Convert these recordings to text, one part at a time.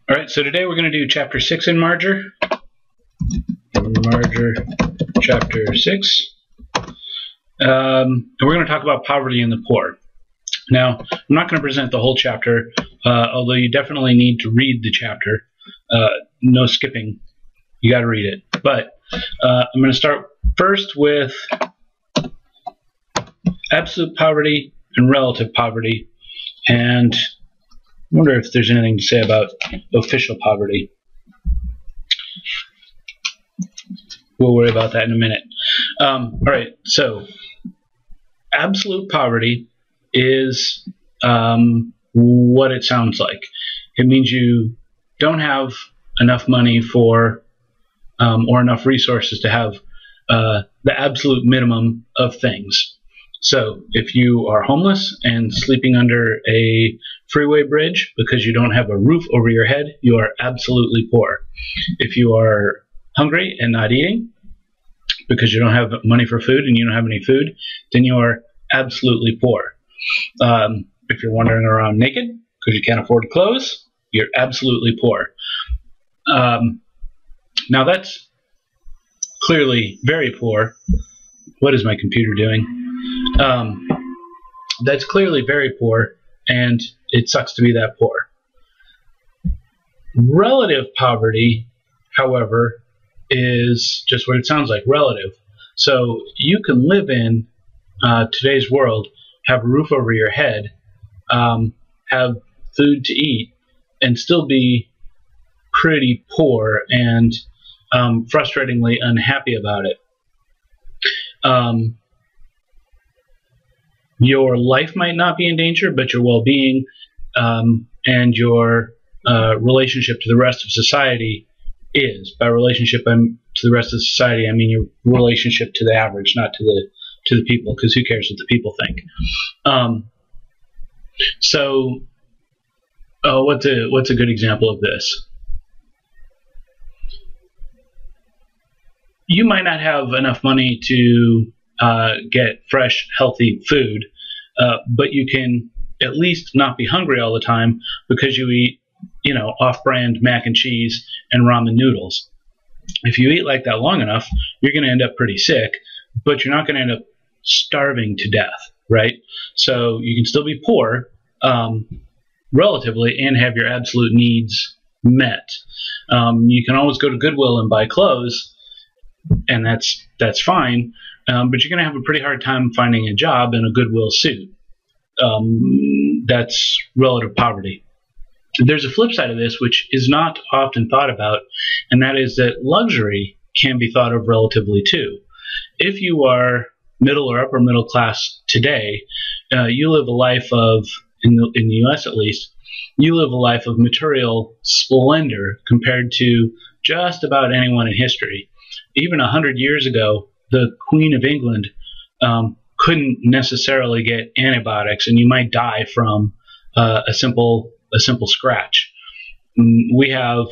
All right, so today we're going to do Chapter 6 in Marger. Marger, Chapter 6. And we're going to talk about poverty and the poor. Now, I'm not going to present the whole chapter, although you definitely need to read the chapter. No skipping. You got to read it. But I'm going to start first with absolute poverty and relative poverty, and I wonder if there's anything to say about official poverty. We'll worry about that in a minute. All right, so absolute poverty is what it sounds like. It means you don't have enough money for or enough resources to have the absolute minimum of things. So if you are homeless and sleeping under a freeway bridge because you don't have a roof over your head, you are absolutely poor. If you are hungry and not eating because you don't have money for food and you don't have any food, then you are absolutely poor. If you're wandering around naked because you can't afford clothes, you're absolutely poor. Now that's clearly very poor. What is my computer doing? That's clearly very poor, and it sucks to be that poor. Relative poverty, however, is just what it sounds like, relative. So you can live in today's world, have a roof over your head, have food to eat, and still be pretty poor and frustratingly unhappy about it. Your life might not be in danger, but your well-being and your relationship to the rest of society is. By relationship to the rest of society, I mean your relationship to the average, not to the people, because who cares what the people think? What's a good example of this? You might not have enough money to get fresh, healthy food, but you can at least not be hungry all the time because you eat, off-brand mac and cheese and ramen noodles. If you eat like that long enough, you're going to end up pretty sick, but you're not going to end up starving to death, right? So you can still be poor, relatively, and have your absolute needs met. You can always go to Goodwill and buy clothes, and that's fine. But you're going to have a pretty hard time finding a job in a Goodwill suit. That's relative poverty. There's a flip side of this, which is not often thought about, and that is that luxury can be thought of relatively too. If you are middle or upper middle class today, you live a life of, in the U.S. at least, you live a life of material splendor compared to just about anyone in history. Even 100 years ago, the Queen of England couldn't necessarily get antibiotics, and you might die from a simple scratch. We have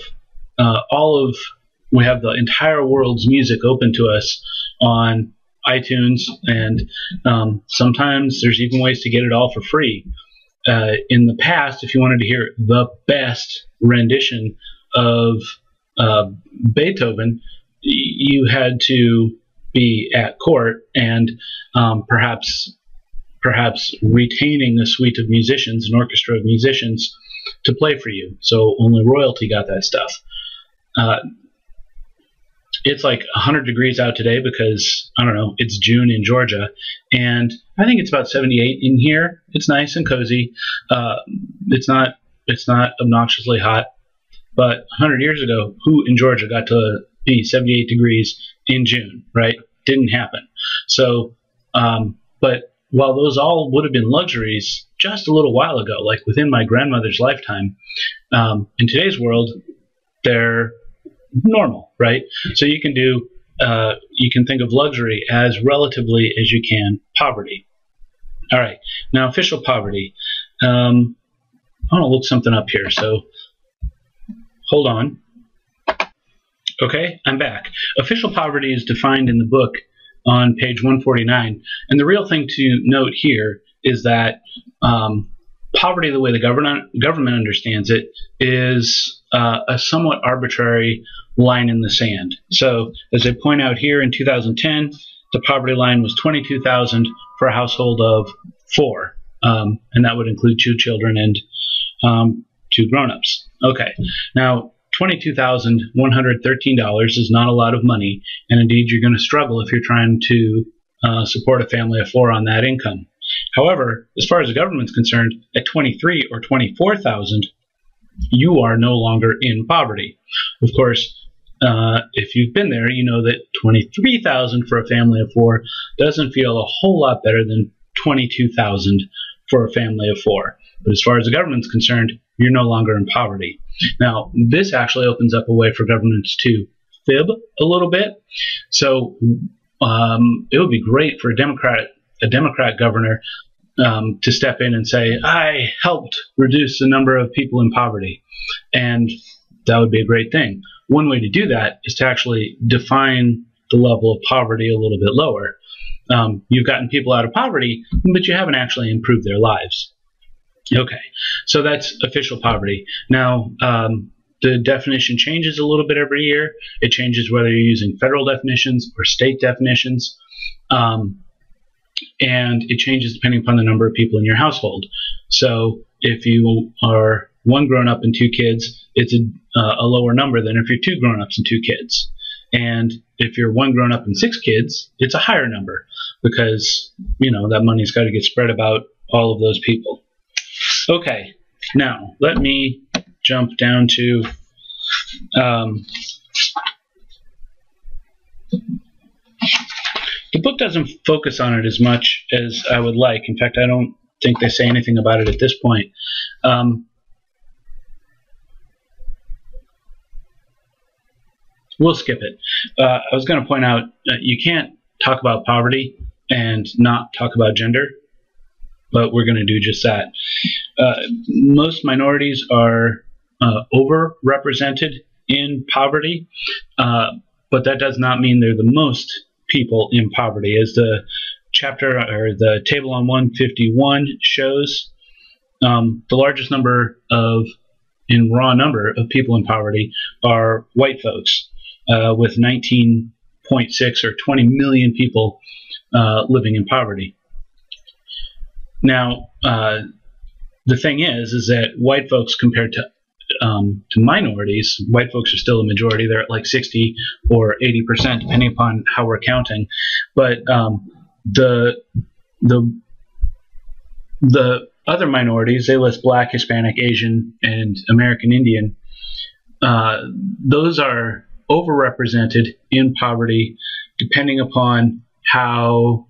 the entire world's music open to us on iTunes, and sometimes there's even ways to get it all for free. In the past, if you wanted to hear the best rendition of Beethoven, you had to be at court and perhaps retaining a suite of musicians, an orchestra of musicians, to play for you. So only royalty got that stuff. It's like 100 degrees out today because, I don't know, it's June in Georgia, and I think it's about 78 in here. It's nice and cozy. It's not obnoxiously hot, but 100 years ago, who in Georgia got to be 78 degrees in June, right? Didn't happen. So, but while those all would have been luxuries just a little while ago, like within my grandmother's lifetime, in today's world, they're normal, right? So you can think of luxury as relatively as you can poverty. All right, now official poverty. I want to look something up here, so hold on. Okay, I'm back. Official poverty is defined in the book on page 149, and the real thing to note here is that poverty, the way the government understands it, is a somewhat arbitrary line in the sand. So, as they point out here, in 2010, the poverty line was 22,000 for a household of 4, and that would include 2 children and 2 grown-ups. Okay, now $22,113 is not a lot of money, and indeed you're going to struggle if you're trying to support a family of 4 on that income. However, as far as the government's concerned, at 23 or 24,000, you are no longer in poverty. Of course, if you've been there, you know that 23,000 for a family of 4 doesn't feel a whole lot better than 22,000 for a family of 4. But as far as the government's concerned, you're no longer in poverty. Now, this actually opens up a way for governments to fib a little bit. So it would be great for a Democrat governor to step in and say, I helped reduce the number of people in poverty. And that would be a great thing. One way to do that is to actually define the level of poverty a little bit lower. You've gotten people out of poverty, but you haven't actually improved their lives. Okay, so that's official poverty. Now, the definition changes a little bit every year. It changes whether you're using federal definitions or state definitions. And it changes depending upon the number of people in your household. So if you are 1 grown-up and 2 kids, it's a lower number than if you're 2 grown-ups and 2 kids. And if you're 1 grown-up and 6 kids, it's a higher number because, that money's got to get spread about all of those people. Okay, now let me jump down to the book doesn't focus on it as much as I would like. In fact, I don't think they say anything about it at this point. We'll skip it. I was going to point out you can't talk about poverty and not talk about gender, but we're going to do just that. Most minorities are overrepresented in poverty, but that does not mean they're the most people in poverty. As the chapter or the table on 151 shows, the largest number in raw number of people in poverty are white folks, with 19.6 or 20 million people living in poverty. Now, the thing is that white folks compared to minorities, white folks are still a majority. They're at like 60 or 80%, depending upon how we're counting. But the other minorities, they list Black, Hispanic, Asian, and American Indian. Those are overrepresented in poverty, depending upon how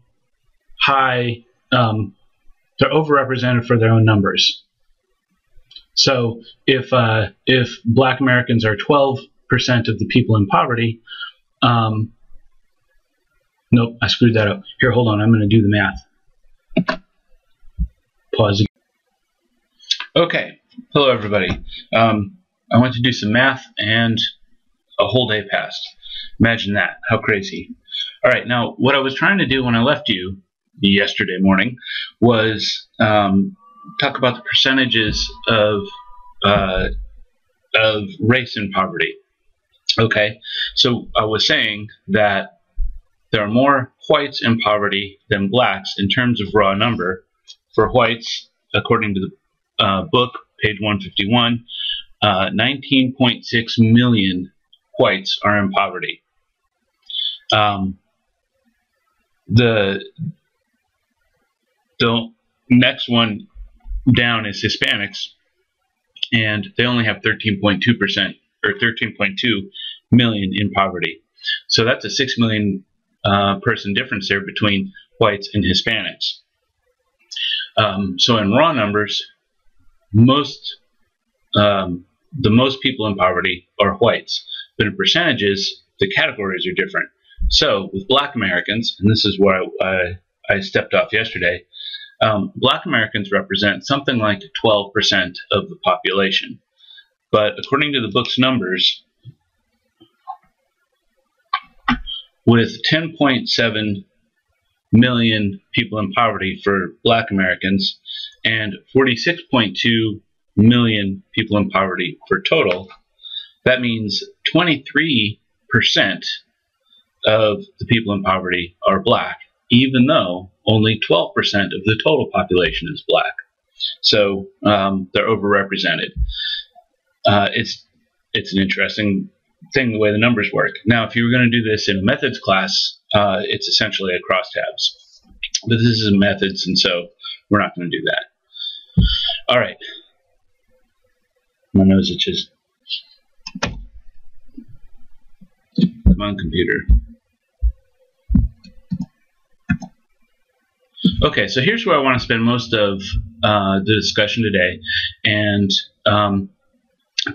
high they're overrepresented for their own numbers. So if Black Americans are 12% of the people in poverty, nope, I screwed that up. Here, hold on, I'm going to do the math. Pause. Okay, hello everybody. I went to do some math and a whole day passed. Imagine that, how crazy. All right, now what I was trying to do when I left you yesterday morning was talk about the percentages of race in poverty. Okay, so I was saying that there are more whites in poverty than blacks in terms of raw number. For whites, according to the book, page 151, 19.6 million whites are in poverty. The next one down is Hispanics, and they only have 13.2% or 13.2 million in poverty. So that's a 6 million person difference there between whites and Hispanics. So in raw numbers, the most people in poverty are whites, but in percentages, the categories are different. So with Black Americans, and this is where I stepped off yesterday, Black Americans represent something like 12% of the population. But according to the book's numbers, with 10.7 million people in poverty for Black Americans and 46.2 million people in poverty for total, that means 23% of the people in poverty are Black, even though only 12% of the total population is Black. So they're overrepresented. It's an interesting thing the way the numbers work. Now, if you were going to do this in a methods class, it's essentially a crosstabs. But this is methods, and so we're not going to do that. All right. My nose itches. Come on, computer. Okay, so here's where I want to spend most of the discussion today, and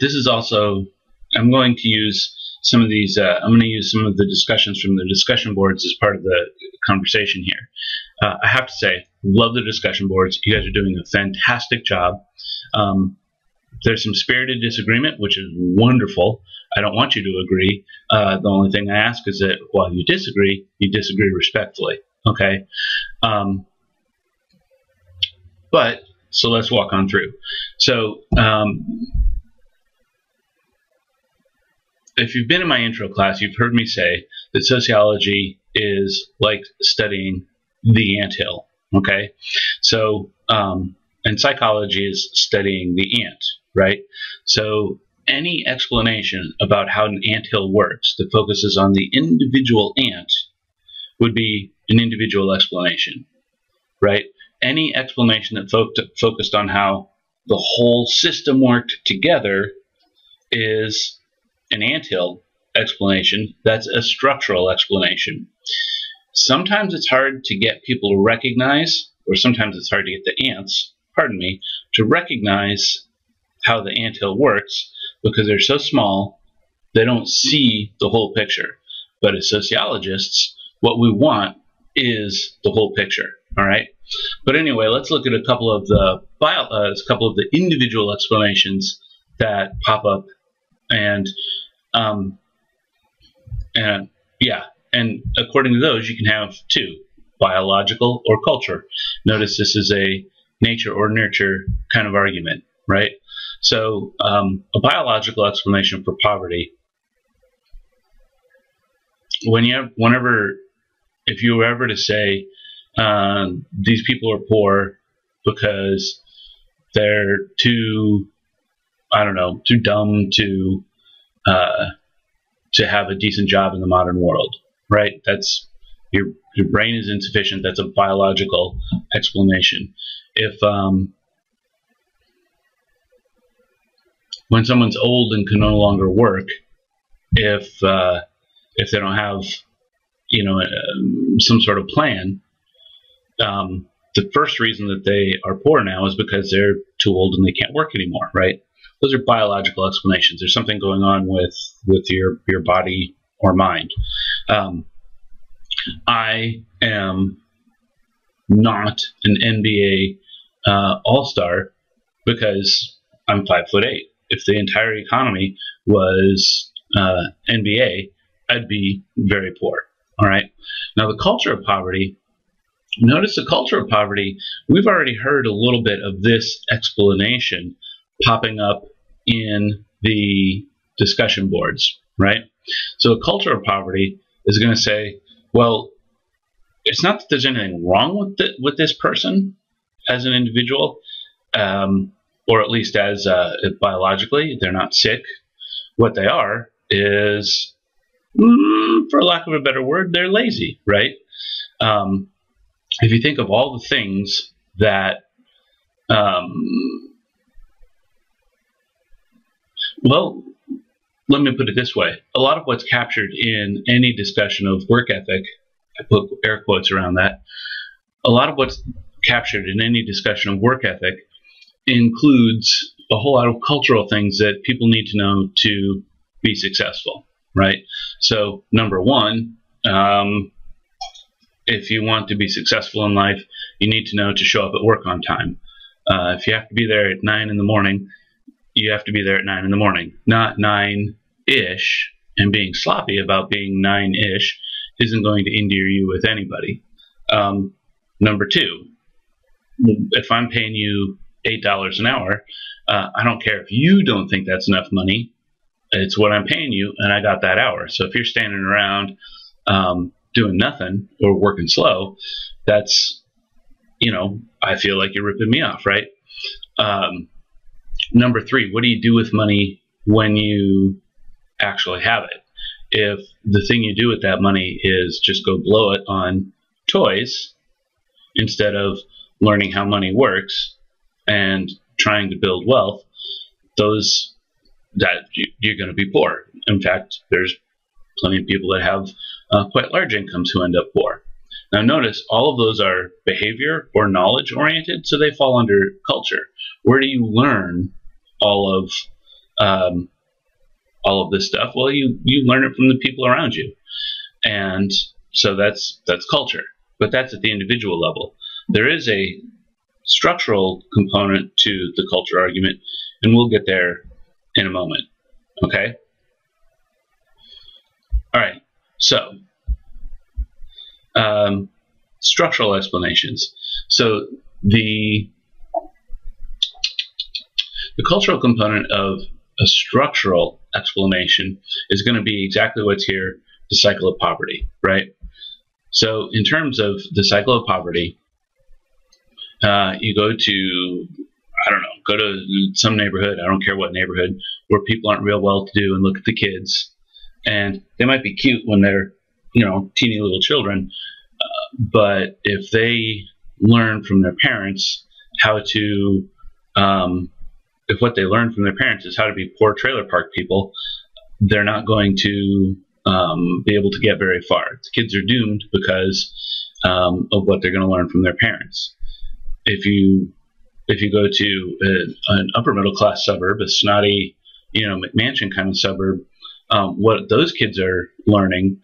this is also, I'm going to use some of these, I'm going to use some of the discussions from the discussion boards as part of the conversation here. I have to say, love the discussion boards. You guys are doing a fantastic job. There's some spirited disagreement, which is wonderful. I don't want you to agree. The only thing I ask is that while you disagree respectfully. Okay? But, so let's walk on through. So, if you've been in my intro class, you've heard me say that sociology is like studying the anthill, okay? So, and psychology is studying the ant, right? So, any explanation about how an anthill works that focuses on the individual ant would be an individual explanation, right? Any explanation that focused on how the whole system worked together is an anthill explanation. That's a structural explanation. Sometimes it's hard to get people to recognize, or sometimes it's hard to get the ants, pardon me, to recognize how the anthill works because they're so small they don't see the whole picture. But as sociologists, what we want is the whole picture. All right. But anyway, let's look at a couple of the individual explanations that pop up, and according to those, you can have two: biological or culture. Notice this is a nature or nurture kind of argument, right? So a biological explanation for poverty. If you were ever to say these people are poor because they're too dumb to have a decent job in the modern world, right? That's your brain is insufficient. That's a biological explanation. If when someone's old and can no longer work, if they don't have some sort of plan, the first reason that they are poor now is because they're too old and they can't work anymore, right? Those are biological explanations. There's something going on with your body or mind. I am not an NBA all-star because I'm 5'8". If the entire economy was NBA, I'd be very poor. All right. Now, the culture of poverty. Notice the culture of poverty. We've already heard a little bit of this explanation popping up in the discussion boards, right? So a culture of poverty is going to say, well, it's not that there's anything wrong with this person as an individual, or at least as biologically, they're not sick. What they are is, for lack of a better word, they're lazy, right? If you think of all the things that, well, let me put it this way. A lot of what's captured in any discussion of work ethic, I put air quotes around that, a lot of what's captured in any discussion of work ethic includes a whole lot of cultural things that people need to know to be successful, right? So, number one, if you want to be successful in life, you need to know to show up at work on time. If you have to be there at 9 in the morning, you have to be there at 9 in the morning, not 9-ish, and being sloppy about being 9-ish isn't going to endear you with anybody. Number two, if I'm paying you $8 an hour, I don't care if you don't think that's enough money. It's what I'm paying you, and I got that hour. So if you're standing around doing nothing or working slow, that's, I feel like you're ripping me off, right? Number three, what do you do with money when you actually have it? If the thing you do with that money is just go blow it on toys instead of learning how money works and trying to build wealth, you're going to be poor. In fact, there's plenty of people that have quite large incomes who end up poor. Now notice all of those are behavior or knowledge oriented, so they fall under culture. Where do you learn all of this stuff? Well, you learn it from the people around you, and so that's culture. But that's at the individual level. There is a structural component to the culture argument, and we'll get there in a moment. Okay? All right. So, structural explanations. So the cultural component of a structural explanation is going to be exactly what's here, the cycle of poverty, right? So in terms of the cycle of poverty, you go to, go to some neighborhood, I don't care what neighborhood, where people aren't real well-to-do, and look at the kids. And they might be cute when they're, teeny little children, but if they learn from their parents how to, if what they learn from their parents is how to be poor trailer park people, they're not going to be able to get very far. The kids are doomed because of what they're going to learn from their parents. If you go to an upper middle class suburb, a snotty, McMansion kind of suburb, what those kids are learning,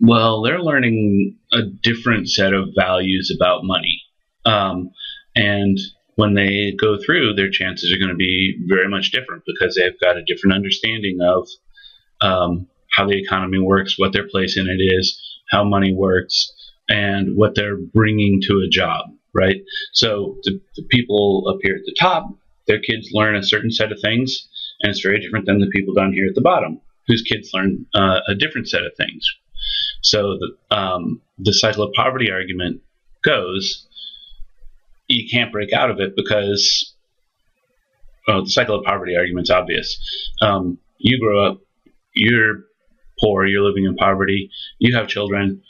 well, they're learning a different set of values about money. And when they go through, their chances are going to be very much different because they've got a different understanding of how the economy works, what their place in it is, how money works, and what they're bringing to a job, right? So the people up here at the top, their kids learn a certain set of things, and it's very different than the people down here at the bottom, whose kids learn a different set of things. So the cycle of poverty argument goes, you can't break out of it because, the cycle of poverty argument's obvious. You grow up, you're poor, you're living in poverty, you have children,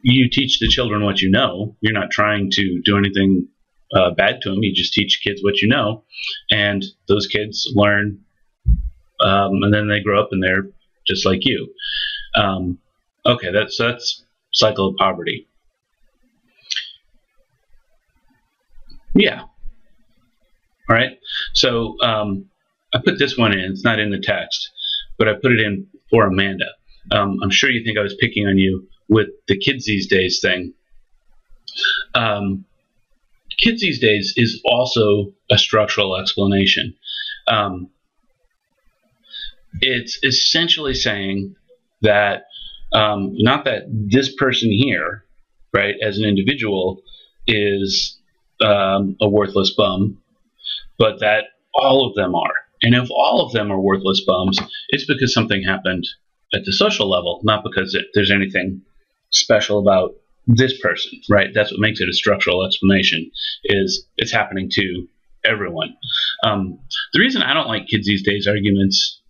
you teach the children what you know. You're not trying to do anything bad to them. You just teach kids what you know, and those kids learn, and then they grow up and they're just like you. Okay, that's cycle of poverty. Yeah. All right. So I put this one in. It's not in the text, but I put it in for Amanda. I'm sure you think I was picking on you with the kids these days thing. Kids these days is also a structural explanation. It's essentially saying that not that this person here, right, as an individual is a worthless bum, but that all of them are. And if all of them are worthless bums, it's because something happened at the social level, not because there's anything special about this person, right? That's what makes it a structural explanation, is it's happening to everyone. The reason I don't like kids these days arguments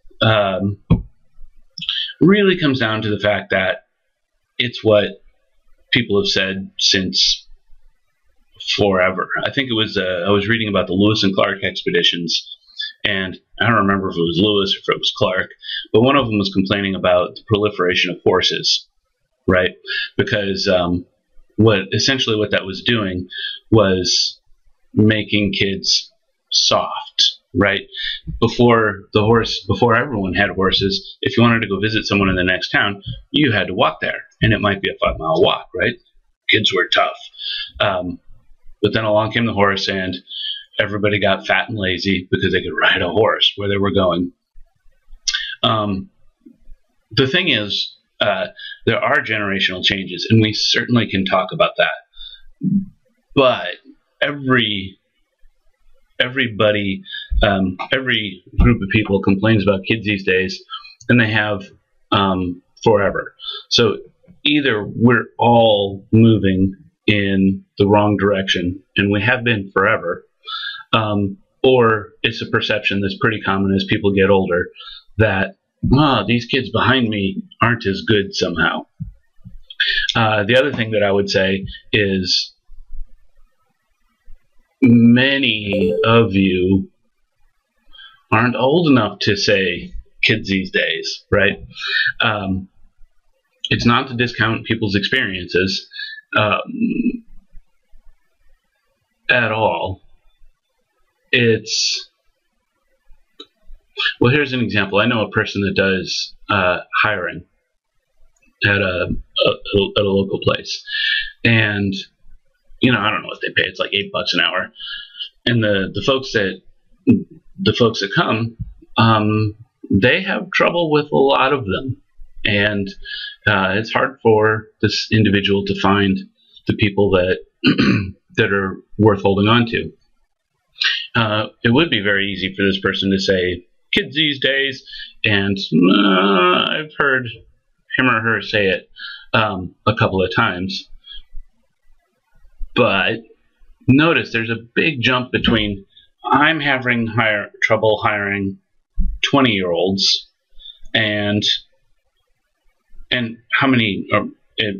really comes down to the fact that it's what people have said since forever. I think it was, I was reading about the Lewis and Clark expeditions, and I don't remember if it was Lewis or if it was Clark, but one of them was complaining about the proliferation of horses, right? Because essentially what that was doing was making kids soft, right? Before everyone had horses, if you wanted to go visit someone in the next town, you had to walk there, and it might be a 5-mile walk, right? Kids were tough. But then along came the horse, and everybody got fat and lazy because they could ride a horse where they were going. The thing is, There are generational changes, and we certainly can talk about that. But everybody, every group of people complains about kids these days, and they have forever. So either we're all moving in the wrong direction, and we have been forever, or it's a perception that's pretty common as people get older that, these kids behind me aren't as good somehow. The other thing that I would say is many of you aren't old enough to say kids these days, right? It's not to discount people's experiences at all. Well, here's an example. I know a person that does hiring at a local place, and I don't know what they pay. It's like $8 an hour, and the folks that come, they have trouble with a lot of them, and it's hard for this individual to find the people that that are worth holding on to. It would be very easy for this person to say kids these days, and I've heard him or her say it a couple of times. But notice there's a big jump between I'm having trouble hiring 20-year-olds and how many,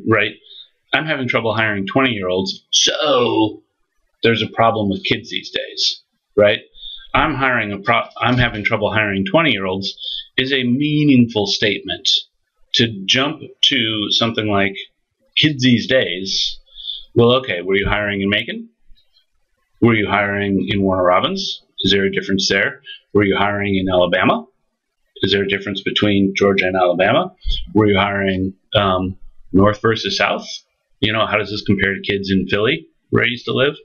right? I'm having trouble hiring 20-year-olds, so there's a problem with kids these days, right? I'm having trouble hiring 20-year-olds is a meaningful statement. To jump to something like kids these days, well, okay, were you hiring in Macon? Were you hiring in Warner Robins? Is there a difference there? Were you hiring in Alabama? Is there a difference between Georgia and Alabama? Were you hiring North versus South? How does this compare to kids in Philly, where I used to live?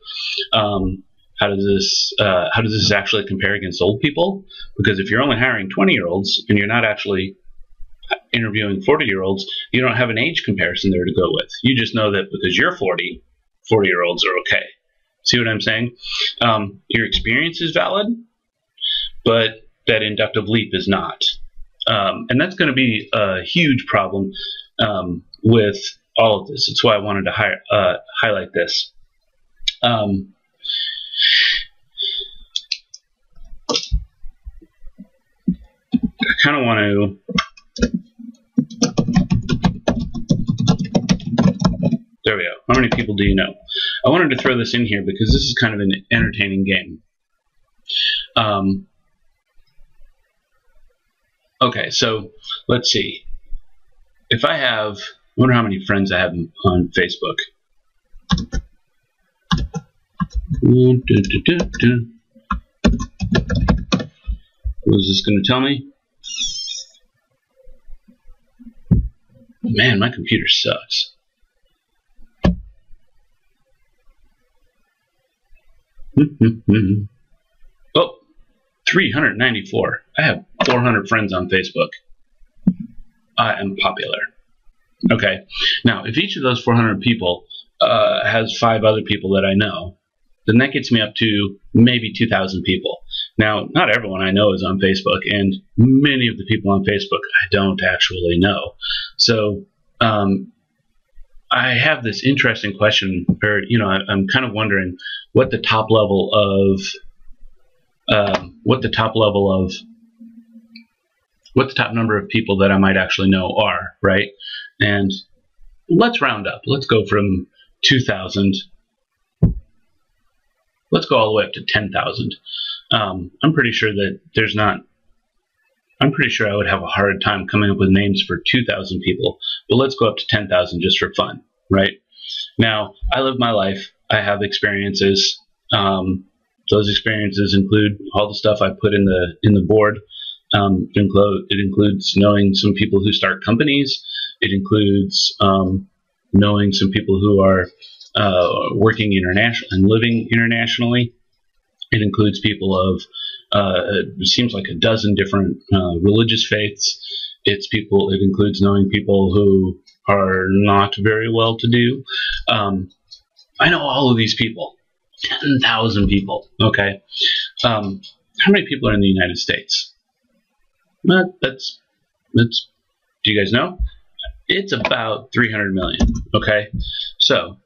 How does this actually compare against old people? Because if you're only hiring 20-year-olds and you're not actually interviewing 40-year-olds, you don't have an age comparison there to go with. You just know that because you're 40, 40-year-olds are okay. See what I'm saying? Your experience is valid, but that inductive leap is not. And that's going to be a huge problem with all of this. It's why I wanted to highlight this. I kind of want to there we go. How many people do you know? I wanted to throw this in here because this is kind of an entertaining game. Okay, so let's see. If I wonder how many friends I have on Facebook. What is this going to tell me? Man, my computer sucks. Oh, 394. I have 400 friends on Facebook. I am popular. Okay, now if each of those 400 people has 5 other people that I know, then that gets me up to maybe 2,000 people. Now, not everyone I know is on Facebook, and many of the people on Facebook I don't actually know. So I have this interesting question, or I'm kind of wondering what the top level of what the top number of people that I might actually know are, right? And let's round up. Let's go from 2,000. Let's go all the way up to 10,000. I'm pretty sure that I'm pretty sure I would have a hard time coming up with names for 2,000 people, but let's go up to 10,000 just for fun, right? Now, I live my life. I have experiences. Those experiences include all the stuff I put in the board. It includes knowing some people who start companies. It includes knowing some people who are working international and living internationally. It includes people of it seems like a dozen different religious faiths. It includes knowing people who are not very well to do. I know all of these people, 10,000 people. Okay. How many people are in the United States? That's. Do you guys know? It's about 300 million. Okay. So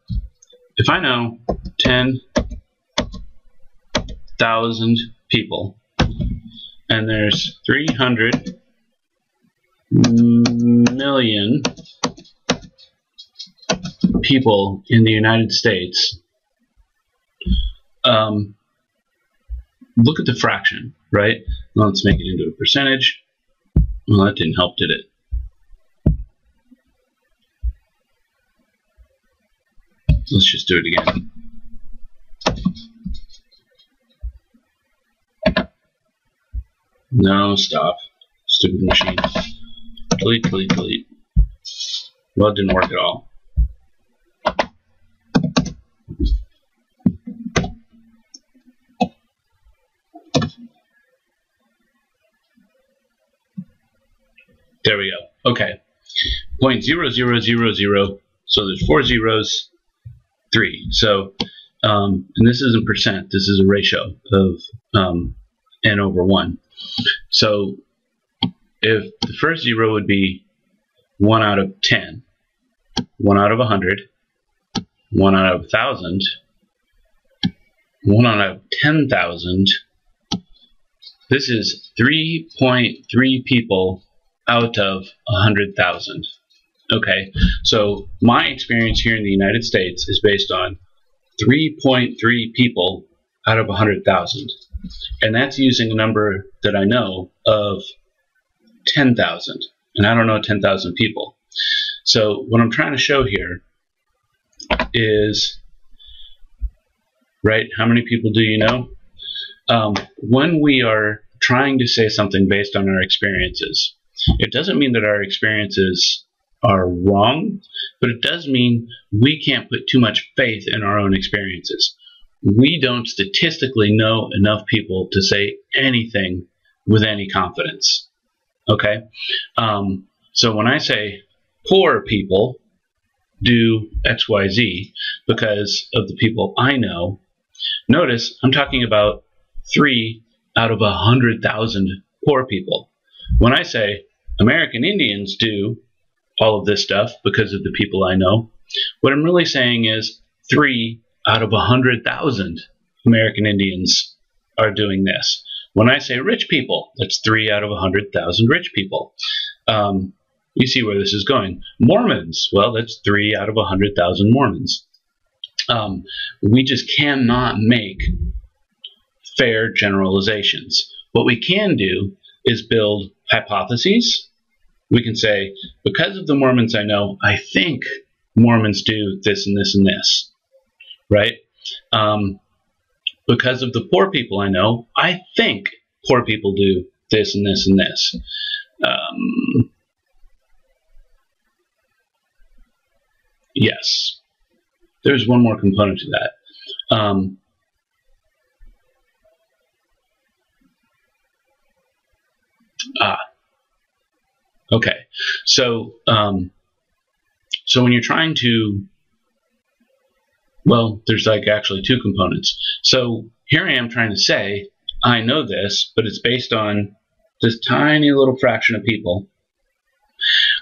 if I know 10,000 people, and there's 300 million people in the United States, look at the fraction, right? Now let's make it into a percentage. Well, that didn't help, did it? Let's just do it again. No, stop. Stupid machine. Delete, delete, delete. Well, it didn't work at all. There we go. Okay. 0.0000. So there's 4 zeros, 3. So, and this isn't percent. This is a ratio of n over 1. So if the first 0 would be 1 out of 10, 1 out of 100, 1 out of 1,000, 1 out of 10,000, this is 3.3 people out of 100,000. Okay, so my experience here in the United States is based on 3.3 people out of 100,000. And that's using a number that I know of 10,000. And I don't know 10,000 people. So what I'm trying to show here is, right, how many people do you know? When we are trying to say something based on our experiences, it doesn't mean that our experiences are wrong, but it does mean we can't put too much faith in our own experiences. We don't statistically know enough people to say anything with any confidence. Okay? So when I say poor people do XYZ because of the people I know, notice I'm talking about 3 out of 100,000 poor people. When I say American Indians do all of this stuff because of the people I know, what I'm really saying is 3 out of 100,000 American Indians are doing this. When I say rich people, that's 3 out of 100,000 rich people. You see where this is going. Mormons, well, that's 3 out of 100,000 Mormons. We just cannot make fair generalizations. What we can do is build hypotheses. We can say, because of the Mormons I know, I think Mormons do this and this and this, right? Because of the poor people I know, I think poor people do this and this and this. Yes. There's one more component to that. Okay. So, so when you're trying to, well, there's like actually two components. So here I am trying to say, I know this, but it's based on this tiny little fraction of people.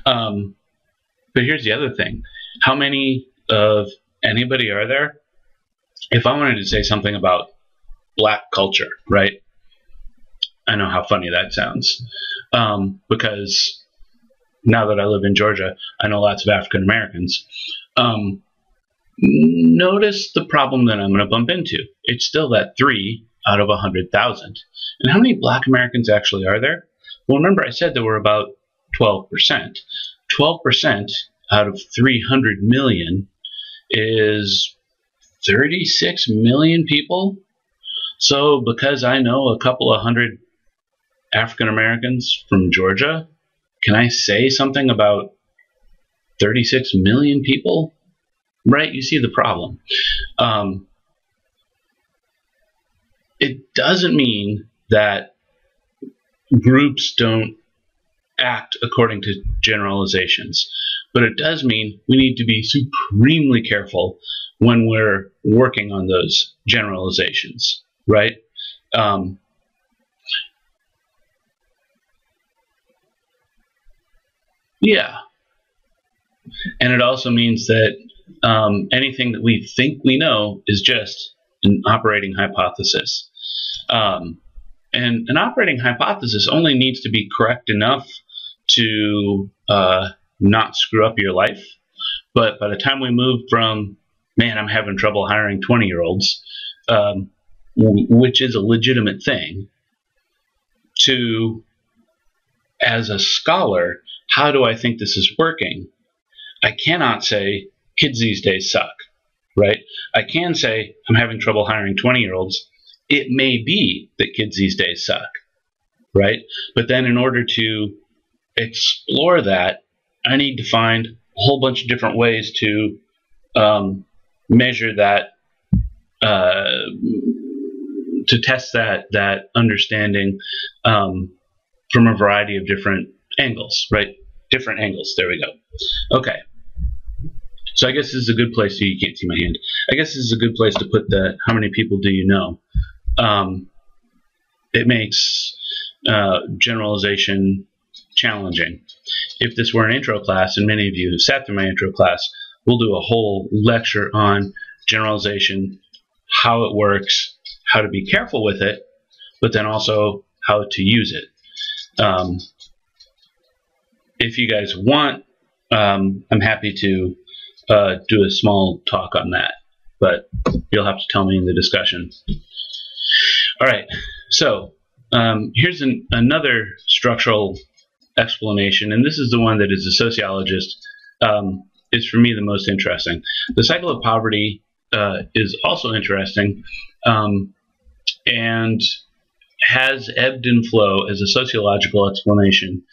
But here's the other thing. How many of anybody are there? If I wanted to say something about black culture, right? I know how funny that sounds. Because now that I live in Georgia, I know lots of African Americans. Notice the problem that I'm going to bump into. It's still that 3 out of 100,000. And how many black Americans actually are there? Well, remember I said there were about 12%. 12% out of 300 million is 36 million people. So because I know a couple of hundred African Americans from Georgia, can I say something about 36 million people? Right? You see the problem. It doesn't mean that groups don't act according to generalizations. But it does mean we need to be supremely careful when we're working on those generalizations, right? Yeah. And it also means that anything that we think we know is just an operating hypothesis. And an operating hypothesis only needs to be correct enough to not screw up your life. But by the time we move from, man, I'm having trouble hiring 20-year-olds, which is a legitimate thing, to, as a scholar, how do I think this is working? I cannot say kids these days suck, right? I can say I'm having trouble hiring 20-year-olds. It may be that kids these days suck, right? But then in order to explore that, I need to find a whole bunch of different ways to measure that, to test that understanding from a variety of different angles, right? Different angles. There we go. Okay. So I guess this is a good place. You can't see my hand. I guess this is a good place to put the how many people do you know. It makes generalization challenging. If this were an intro class, and many of you have sat through my intro class, we'll do a whole lecture on generalization, how it works, how to be careful with it, but then also how to use it. If you guys want, I'm happy to do a small talk on that, but you'll have to tell me in the discussion. All right, so here's another structural explanation, and this is the one that, as a sociologist, is for me the most interesting. The cycle of poverty is also interesting and has ebbed and flowed as a sociological explanation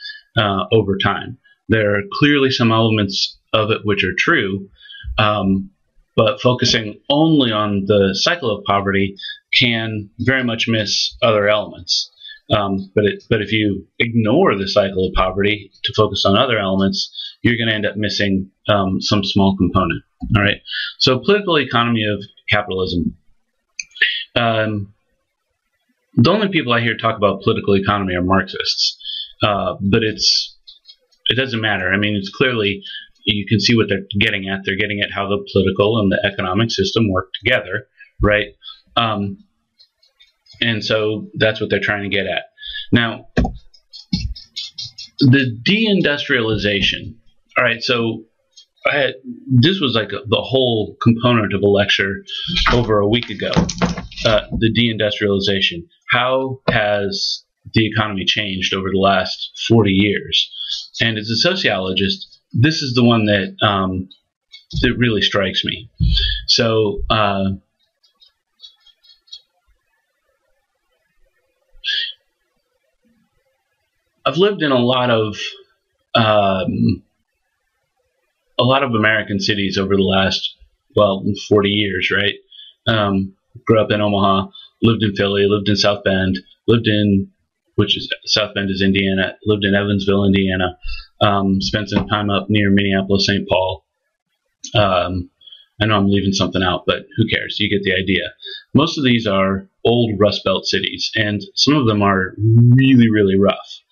over time. There are clearly some elements of it which are true, but focusing only on the cycle of poverty can very much miss other elements. But if you ignore the cycle of poverty to focus on other elements, you're going to end up missing some small component. All right. So political economy of capitalism. The only people I hear talk about political economy are Marxists, but it doesn't matter. I mean, it's clearly, you can see what they're getting at. They're getting at how the political and the economic system work together, right? And so that's what they're trying to get at. Now, the deindustrialization. All right, so this was like the whole component of a lecture over a week ago. The deindustrialization. How has the economy changed over the last 40 years? And as a sociologist, this is the one that that really strikes me. So I've lived in a lot of American cities over the last, well, 40 years, right? Grew up in Omaha, lived in Philly, lived in South Bend, which is South Bend is Indiana, lived in Evansville, Indiana, spent some time up near Minneapolis, St. Paul. I know I'm leaving something out, but who cares? You get the idea. Most of these are old Rust Belt cities, and some of them are really, really rough.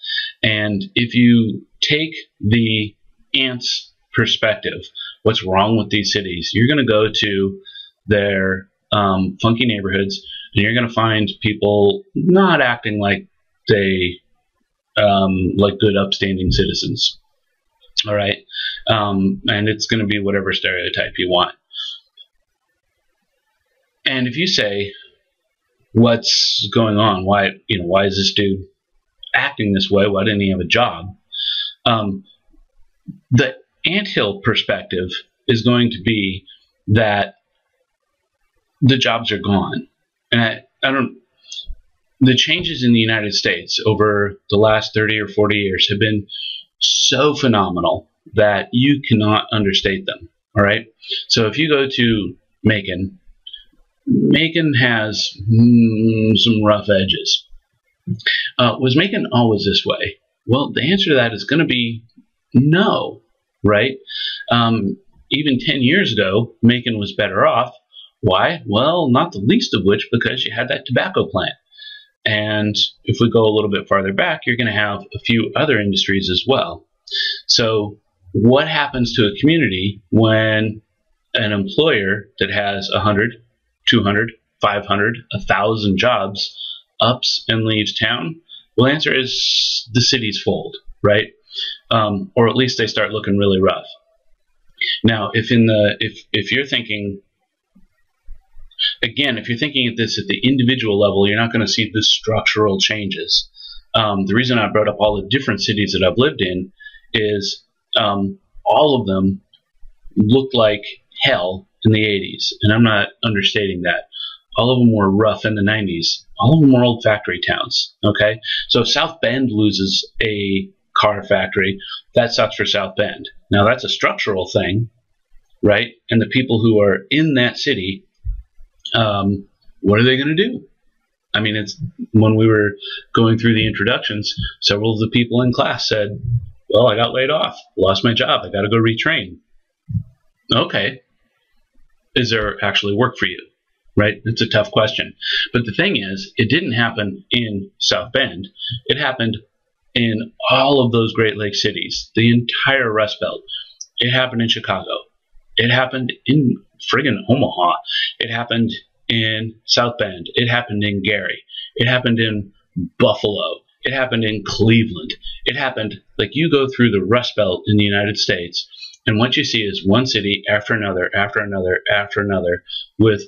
And if you take the ants' perspective, what's wrong with these cities, you're going to go to their funky neighborhoods, and you're going to find people not acting like they like good upstanding citizens. All right, and it's going to be whatever stereotype you want. And if you say, what's going on? Why is this dude acting this way? Why didn't he have a job? The anthill perspective is going to be that the jobs are gone. And the changes in the United States over the last 30 or 40 years have been so phenomenal that you cannot understate them. All right. So if you go to Macon has some rough edges. Was Macon always this way? Well, the answer to that is going to be no, right? Even 10 years ago, Macon was better off. Why? Well, not the least of which because you had that tobacco plant. And if we go a little bit farther back, you're going to have a few other industries as well. So what happens to a community when an employer that has 100, 200, 500, 1,000 jobs ups and leaves town? Well, the answer is the cities fold, right? Or at least they start looking really rough. Now, if you're thinking, again, if you're thinking of this at the individual level, you're not going to see the structural changes. The reason I brought up all the different cities that I've lived in is all of them looked like hell in the 80s, and I'm not understating that. All of them were rough in the 90s. All of them were old factory towns, okay? So if South Bend loses a car factory, that sucks for South Bend. Now, that's a structural thing, right? And the people who are in that city, what are they going to do? I mean, it's when we were going through the introductions, several of the people in class said, well, I got laid off, lost my job, I got to go retrain. Okay. Is there actually work for you? Right? It's a tough question. But the thing is, it didn't happen in South Bend. It happened in all of those Great Lakes cities, the entire Rust Belt. It happened in Chicago. It happened in friggin' Omaha. It happened in South Bend. It happened in Gary. It happened in Buffalo. It happened in Cleveland. It happened, like, you go through the Rust Belt in the United States, and what you see is one city after another, after another, after another, with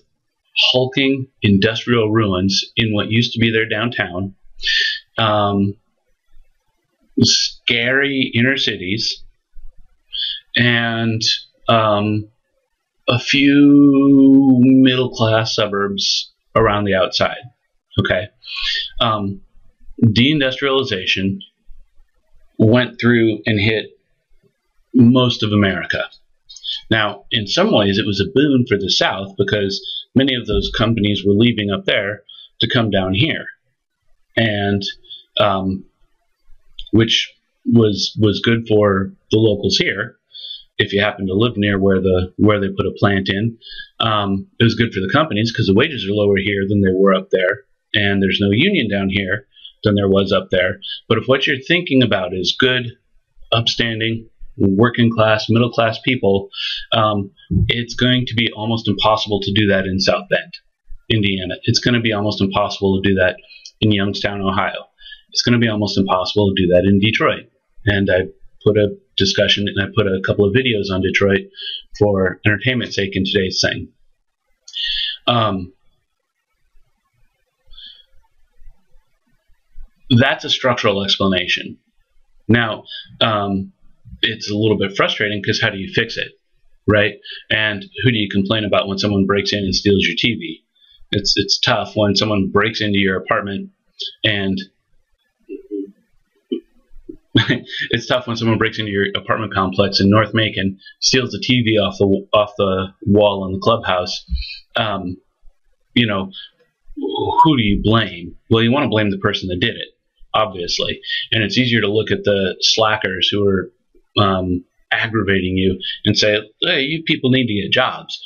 hulking industrial ruins in what used to be their downtown, scary inner cities, and a few middle-class suburbs around the outside. Okay, deindustrialization went through and hit most of America. Now, in some ways, it was a boon for the South because many of those companies were leaving up there to come down here, and which was good for the locals here. If you happen to live near where they put a plant in, it was good for the companies because the wages are lower here than they were up there, and there's no union down here than there was up there. But if what you're thinking about is good, upstanding, working class, middle class people, it's going to be almost impossible to do that in South Bend, Indiana. It's going to be almost impossible to do that in Youngstown, Ohio. It's going to be almost impossible to do that in Detroit. And I put a discussion and I put a couple of videos on Detroit for entertainment's sake in today's thing. That's a structural explanation. Now, it's a little bit frustrating because how do you fix it, right? And who do you complain about when someone breaks in and steals your TV? It's tough when someone breaks into your apartment and it's tough when someone breaks into your apartment complex in North Macon, steals the TV off the wall in the clubhouse. You know, who do you blame? Well, you want to blame the person that did it, obviously. And it's easier to look at the slackers who are aggravating you and say, hey, you people need to get jobs.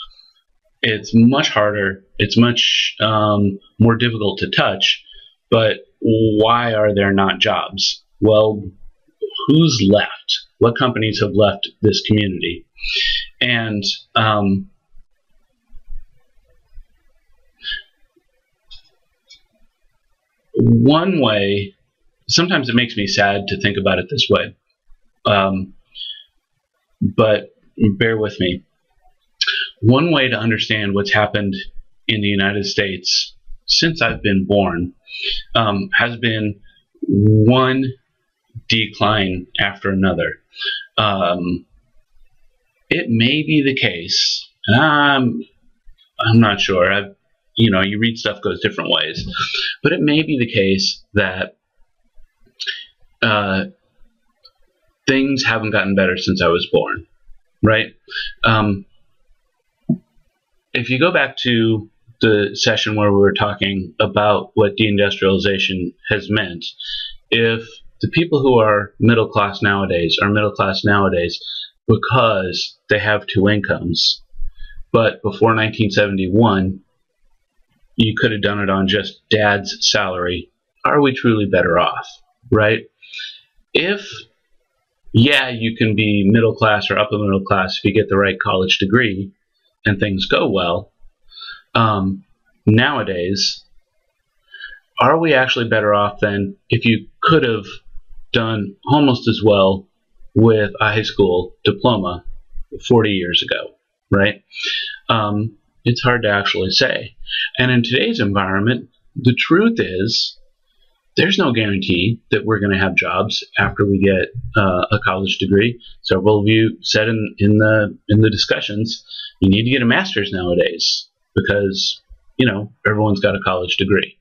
It's much harder. It's much more difficult to touch. But why are there not jobs? Well, who's left? What companies have left this community? And one way, sometimes it makes me sad to think about it this way, but bear with me. One way to understand what's happened in the United States since I've been born has been one decline after another. It may be the case, and I'm not sure. You read stuff goes different ways, but it may be the case that things haven't gotten better since I was born, right? If you go back to the session where we were talking about what deindustrialization has meant, if the people who are middle class nowadays are middle class nowadays because they have two incomes. But before 1971, you could have done it on just dad's salary. Are we truly better off, right? If, yeah, you can be middle class or upper middle class if you get the right college degree and things go well, nowadays, are we actually better off than if you could have done almost as well with a high school diploma 40 years ago, right? It's hard to actually say. And in today's environment, the truth is there's no guarantee that we're going to have jobs after we get a college degree. Several of you said in the discussions, you need to get a master's nowadays because, you know, everyone's got a college degree.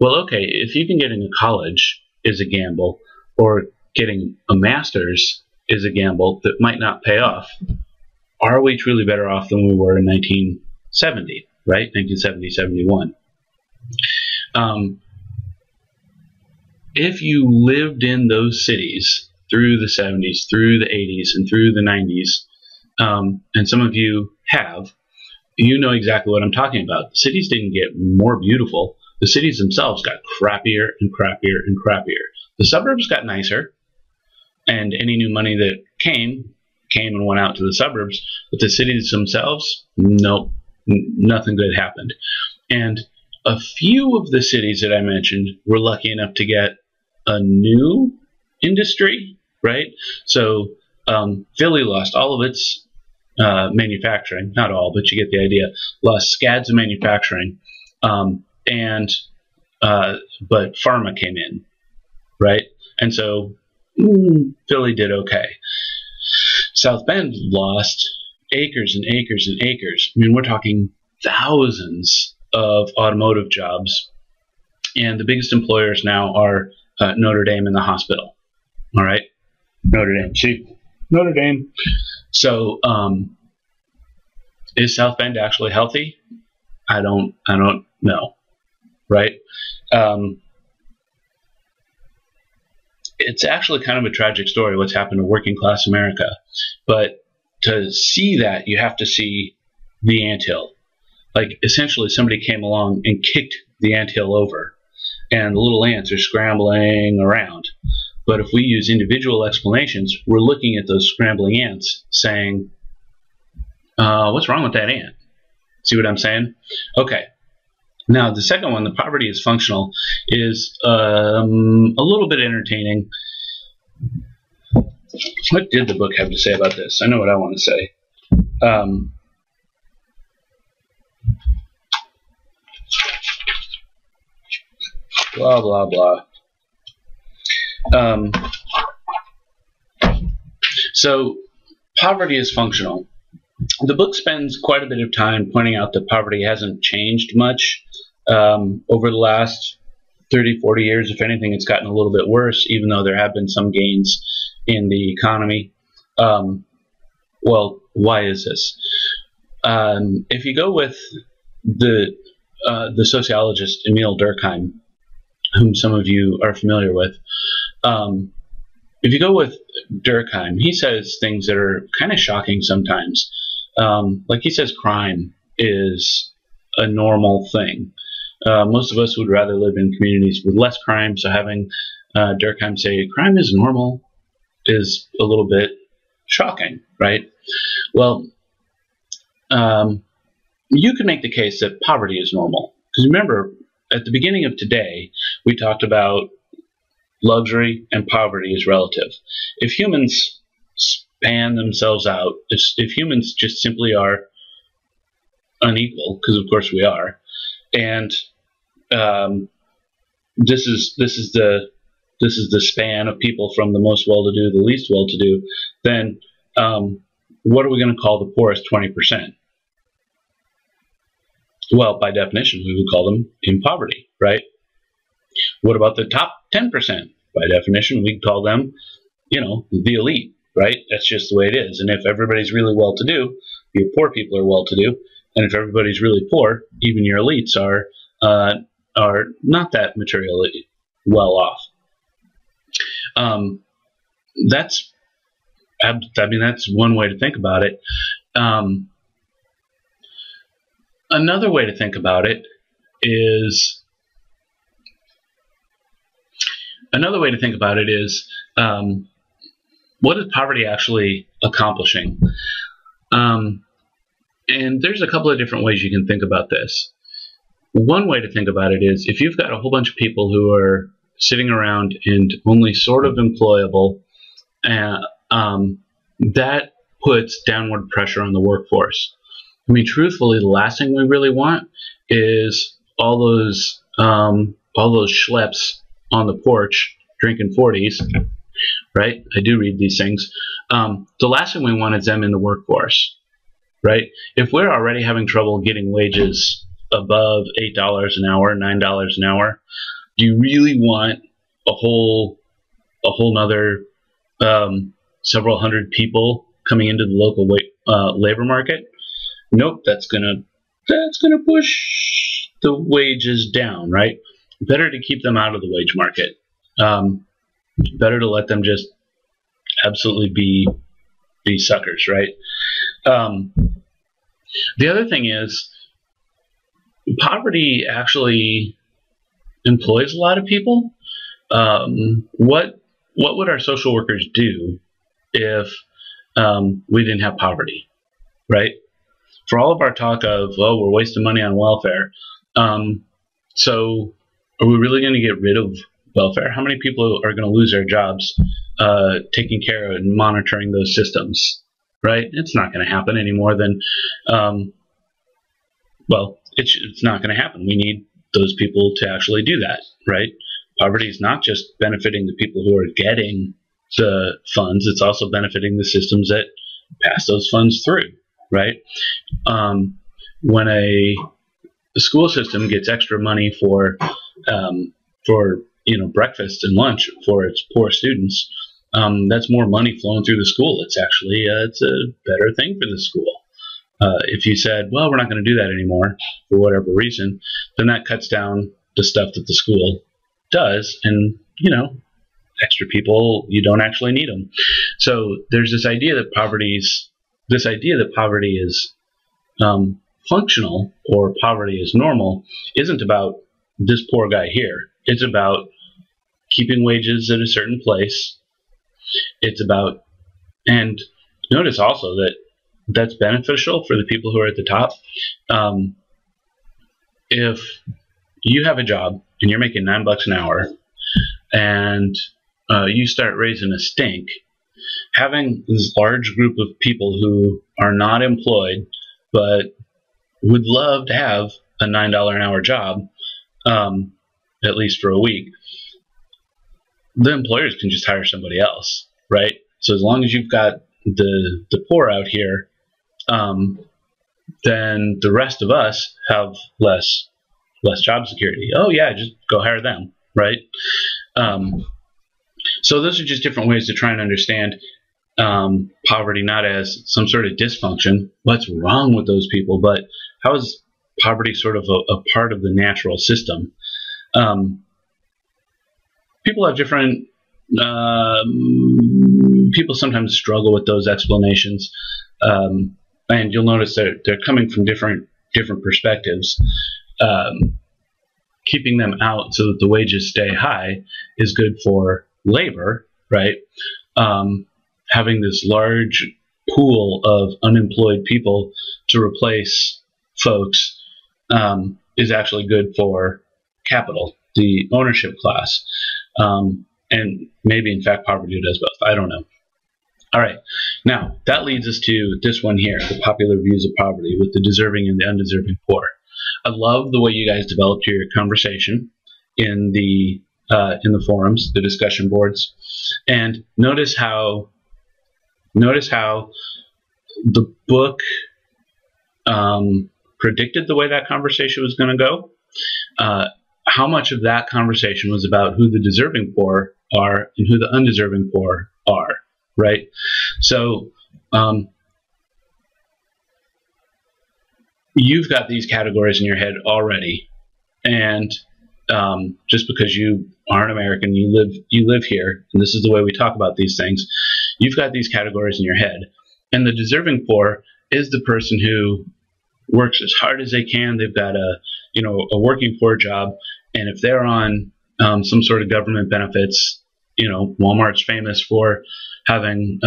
Well, okay, if even getting a college is a gamble, or getting a master's is a gamble that might not pay off, are we truly better off than we were in 1970, right? 1970, 71. If you lived in those cities through the 70s, through the 80s, and through the 90s, and some of you have, you know exactly what I'm talking about. The cities didn't get more beautiful. The cities themselves got crappier and crappier and crappier. The suburbs got nicer, and any new money that came and went out to the suburbs. But the cities themselves, nope, nothing good happened. And a few of the cities that I mentioned were lucky enough to get a new industry, right? So Philly lost all of its manufacturing, not all, but you get the idea, lost scads of manufacturing, but pharma came in, right? And so Philly did okay. South Bend lost acres and acres and acres. I mean, we're talking thousands of automotive jobs, and the biggest employers now are Notre Dame and the hospital. All right, Notre Dame. See, Notre Dame. So, is South Bend actually healthy? I don't know. Right? It's actually kind of a tragic story what's happened to working class America. But to see that, you have to see the anthill. Like, essentially, somebody came along and kicked the anthill over, and the little ants are scrambling around. But if we use individual explanations, we're looking at those scrambling ants saying, what's wrong with that ant? See what I'm saying? Okay. Now, the second one, the poverty is functional, is a little bit entertaining. What did the book have to say about this? I know what I want to say. Blah, blah, blah. So, poverty is functional. The book spends quite a bit of time pointing out that poverty hasn't changed much over the last 30, 40 years. If anything, it's gotten a little bit worse, even though there have been some gains in the economy. Well, why is this? If you go with the sociologist Emil Durkheim, whom some of you are familiar with, if you go with Durkheim, he says things that are kind of shocking sometimes. Like he says crime is a normal thing. Most of us would rather live in communities with less crime, so having Durkheim say crime is normal is a little bit shocking, right? Well, you could make the case that poverty is normal. Because remember, at the beginning of today, we talked about luxury and poverty is relative. If humans span themselves out, if humans just simply are unequal, because of course we are, and this is the span of people from the most well-to-do to the least well-to-do, then what are we going to call the poorest 20%? Well, by definition, we would call them in poverty, right? What about the top 10%? By definition, we'd call them, the elite, right? That's just the way it is. And if everybody's really well-to-do, your poor people are well-to-do. And if everybody's really poor, even your elites are not that materially well off. That's that's one way to think about it. Another way to think about it is what is poverty actually accomplishing? And there's a couple of different ways you can think about this. One way to think about it is if you've got a whole bunch of people who are sitting around and only sort of employable, that puts downward pressure on the workforce. I mean, truthfully, the last thing we really want is all those schleps on the porch drinking 40s, right? I do read these things. The last thing we want is them in the workforce, right? If we're already having trouble getting wages above $8 an hour, $9 an hour, do you really want a whole nother several hundred people coming into the local labor market? Nope, that's gonna push the wages down, right? Better to keep them out of the wage market. Better to let them just absolutely be suckers, right? The other thing is, poverty actually employs a lot of people. What would our social workers do if we didn't have poverty, right? For all of our talk of, oh, we're wasting money on welfare, so are we really going to get rid of welfare? How many people are going to lose their jobs taking care of and monitoring those systems, right? It's not going to happen any more than, well, it's not going to happen. We need those people to actually do that, right? Poverty is not just benefiting the people who are getting the funds, it's also benefiting the systems that pass those funds through, right? When a school system gets extra money for breakfast and lunch for its poor students, that's more money flowing through the school. It's actually it's a better thing for the school. If you said, well, we're not going to do that anymore for whatever reason, then that cuts down the stuff that the school does, and extra people, you don't actually need them. So there's this idea that poverty is functional, or poverty is normal, isn't about this poor guy here. It's about keeping wages at a certain place. It's about, and notice also that that's beneficial for the people who are at the top. If you have a job and you're making $9 an hour, and you start raising a stink, having this large group of people who are not employed but would love to have a $9 an hour job, at least for a week, the employers can just hire somebody else, right? So as long as you've got the poor out here, then the rest of us have less job security. Oh yeah, just go hire them, right? So those are just different ways to try and understand poverty, not as some sort of dysfunction, what's wrong with those people, but how is poverty sort of a part of the natural system. People have different, people sometimes struggle with those explanations, and you'll notice that they're coming from different perspectives. Keeping them out so that the wages stay high is good for labor, right? Having this large pool of unemployed people to replace folks is actually good for capital, the ownership class. And maybe, in fact, poverty does both. I don't know. All right. Now, that leads us to this one here, the popular views of poverty with the deserving and the undeserving poor. I love the way you guys developed your conversation in the forums, the discussion boards, and notice how the book predicted the way that conversation was going to go. How much of that conversation was about who the deserving poor are and who the undeserving poor are, right? So you've got these categories in your head already, and just because you aren't American, you live here, and this is the way we talk about these things. You've got these categories in your head, and the deserving poor is the person who works as hard as they can. They've got a working poor job, and if they're on some sort of government benefits, Walmart's famous for having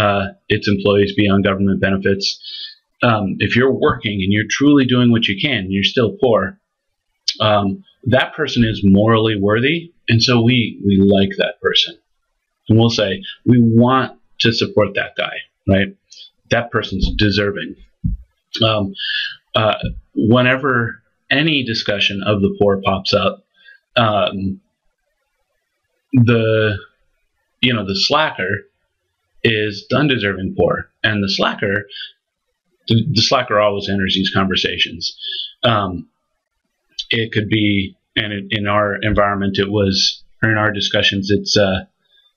its employees be on government benefits. If you're working and you're truly doing what you can, and you're still poor, that person is morally worthy, and so we like that person, and we'll say we want to support that guy, right? That person's deserving. Whenever any discussion of the poor pops up, the slacker is the undeserving poor, and the slacker always enters these conversations. It could be, and in our environment, or in our discussions, it's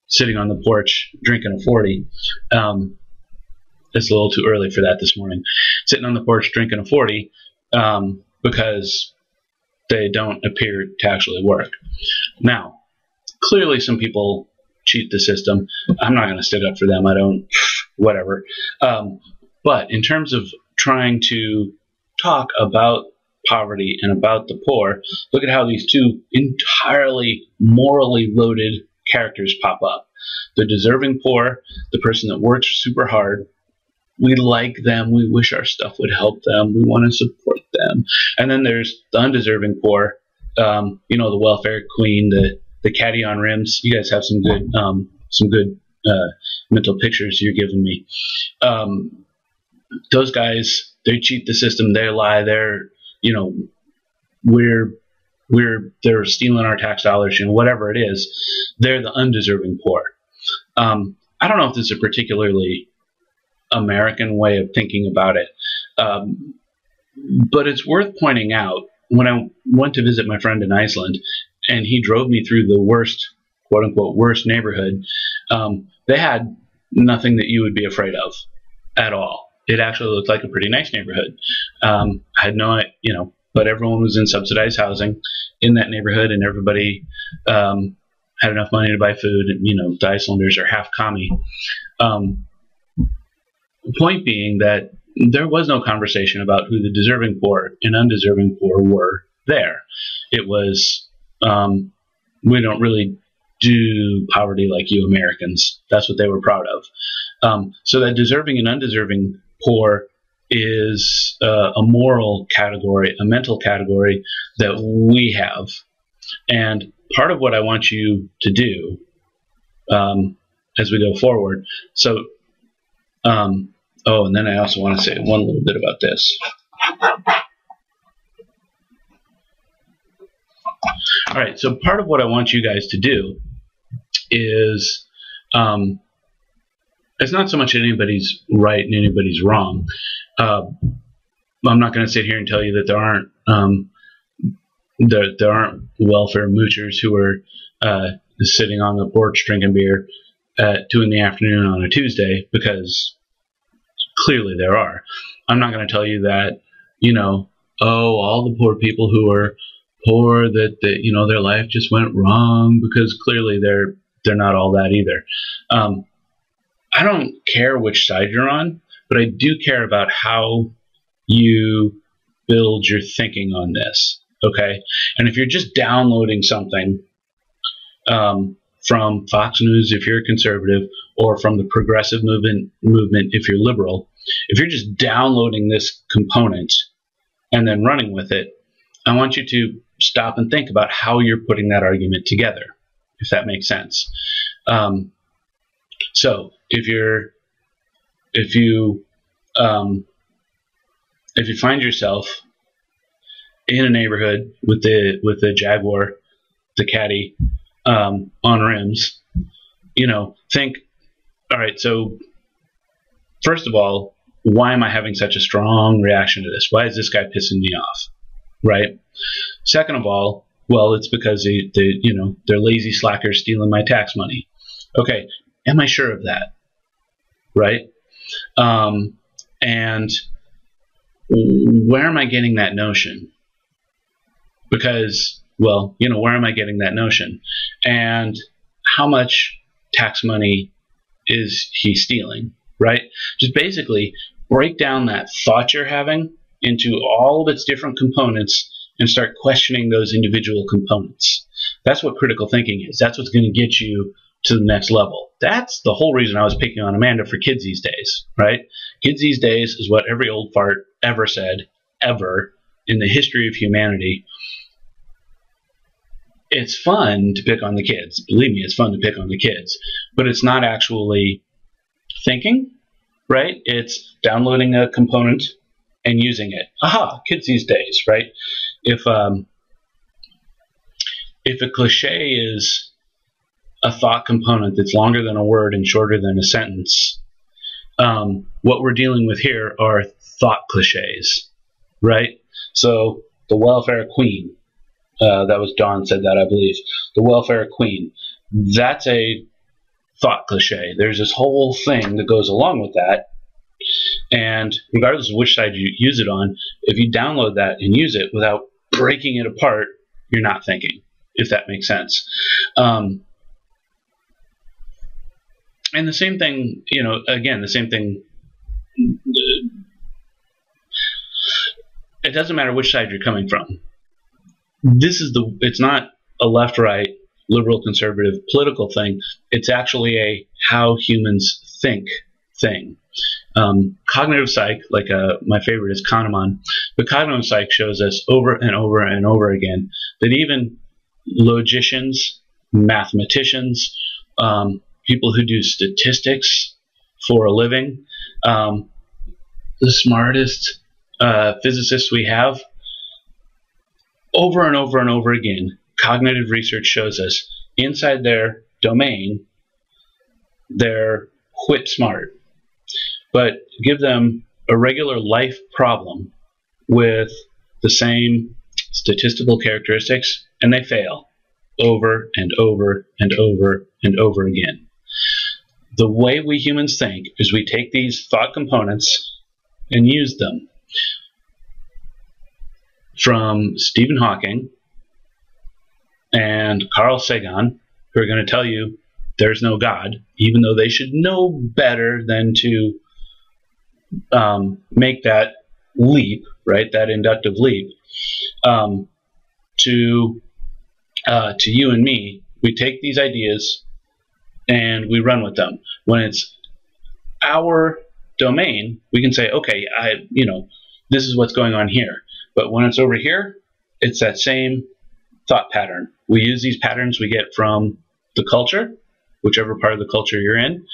sitting on the porch drinking a 40. It's a little too early for that this morning. Sitting on the porch drinking a 40 because they don't appear to actually work. Now, clearly some people cheat the system. I'm not going to stick up for them. I don't, whatever. But in terms of trying to talk about poverty and about the poor, look at how these two entirely morally loaded characters pop up. The deserving poor, the person that works super hard, we like them, we wish our stuff would help them, we want to support them. And then there's the undeserving poor, the welfare queen, the caddy on rims. You guys have some good mental pictures you're giving me. Those guys, they cheat the system, they lie, they're they're stealing our tax dollars, whatever it is. They're the undeserving poor. I don't know if this is a particularly American way of thinking about it, but it's worth pointing out. When I went to visit my friend in Iceland, and he drove me through the worst, quote unquote, worst neighborhood, they had nothing that you would be afraid of at all. It actually looked like a pretty nice neighborhood. I had no, but everyone was in subsidized housing in that neighborhood, and everybody had enough money to buy food. And the Icelanders are half commie. Point being that there was no conversation about who the deserving poor and undeserving poor were there. It was, we don't really do poverty like you Americans. That's what they were proud of. So that deserving and undeserving poor is a moral category, a mental category that we have. And part of what I want you to do as we go forward, and then I also want to say one little bit about this. All right, so part of what I want you guys to do is, it's not so much that anybody's right and anybody's wrong. I'm not going to sit here and tell you that there aren't welfare moochers who are sitting on the porch drinking beer at 2 in the afternoon on a Tuesday, because clearly there are. I'm not going to tell you that, all the poor people who are poor, that their life just went wrong, because clearly they're not all that either. I don't care which side you're on, but I do care about how you build your thinking on this, okay? And if you're just downloading something from Fox News if you're a conservative, or from the progressive movement if you're liberal, if you're just downloading this component and then running with it, I want you to stop and think about how you're putting that argument together, if that makes sense. So if you find yourself in a neighborhood with the Jaguar, the caddy on rims, think, all right, so first of all, why am I having such a strong reaction to this? Why is this guy pissing me off, right? Second of all, well, it's because they're lazy slackers stealing my tax money. Okay, am I sure of that, right? And where am I getting that notion? Because Well, where am I getting that notion? And how much tax money is he stealing, right? Just basically break down that thought you're having into all of its different components and start questioning those individual components. That's what critical thinking is. That's what's going to get you to the next level. That's the whole reason I was picking on Amanda for Kids These Days, right? Kids These Days is what every old fart ever said, ever, in the history of humanity. It's fun to pick on the kids. Believe me, it's fun to pick on the kids. But it's not actually thinking, right? It's downloading a component and using it. Aha, Kids These Days, right? If a cliche is a thought component that's longer than a word and shorter than a sentence, what we're dealing with here are thought cliches, right? So the welfare queen, that was Dawn said that, I believe. The welfare queen, that's a thought cliche. There's this whole thing that goes along with that, and regardless of which side you use it on, if you download that and use it without breaking it apart, you're not thinking, if that makes sense. And the same thing, again, the same thing, it doesn't matter which side you're coming from. It's not a left-right, liberal, conservative, political thing. It's actually a how humans think thing. Cognitive psych, like my favorite is Kahneman, but cognitive psych shows us over and over and over again that even logicians, mathematicians, people who do statistics for a living, the smartest physicists we have, over and over and over again, cognitive research shows us inside their domain, they're whip smart. But give them a regular life problem with the same statistical characteristics, and they fail over and over and over and over again. The way we humans think is we take these thought components and use them. From Stephen Hawking and Carl Sagan, who are going to tell you there's no God, even though they should know better than to make that leap, right, that inductive leap, to you and me. We take these ideas and we run with them. When it's our domain, we can say, okay, this is what's going on here. But when it's over here, it's that same thought pattern. We use these patterns we get from the culture, whichever part of the culture you're in.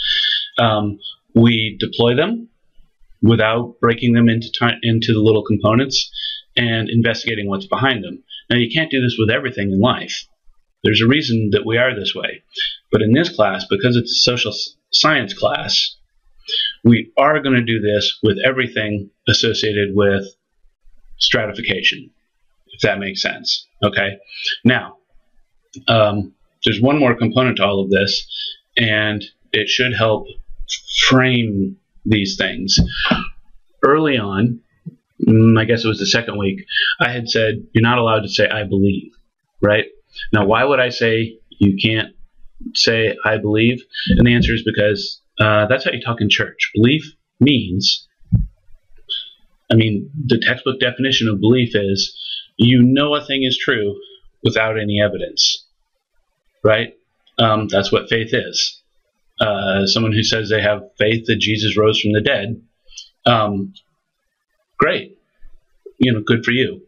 We deploy them without breaking them into the little components and investigating what's behind them. Now, you can't do this with everything in life. There's a reason that we are this way. But in this class, because it's a social science class, we are going to do this with everything associated with stratification, if that makes sense. Okay? Now, there's one more component to all of this, and it should help frame these things. Early on, I guess it was the second week, I had said, you're not allowed to say, I believe, right? Now, why would I say you can't say, I believe? And the answer is because that's how you talk in church. Belief means, the textbook definition of belief is you know a thing is true without any evidence, right? That's what faith is. Someone who says they have faith that Jesus rose from the dead, great, good for you.